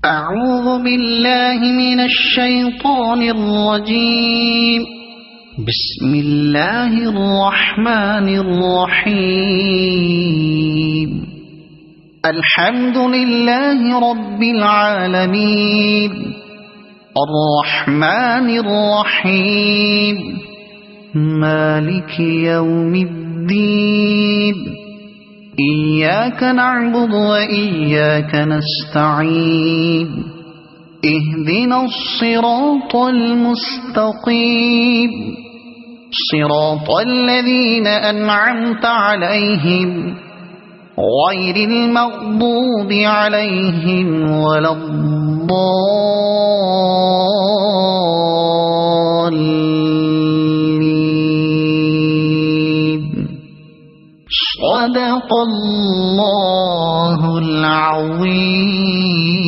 أعوذ بالله من الشيطان الرجيم. بسم الله الرحمن الرحيم. الحمد لله رب العالمين الرحمن الرحيم مالك يوم الدين. إياك نعبد وإياك نستعين. اهدنا الصراط المستقيم صراط الذين أنعمت عليهم غير المغضوب عليهم ولا الضالين. صدق الله العظيم.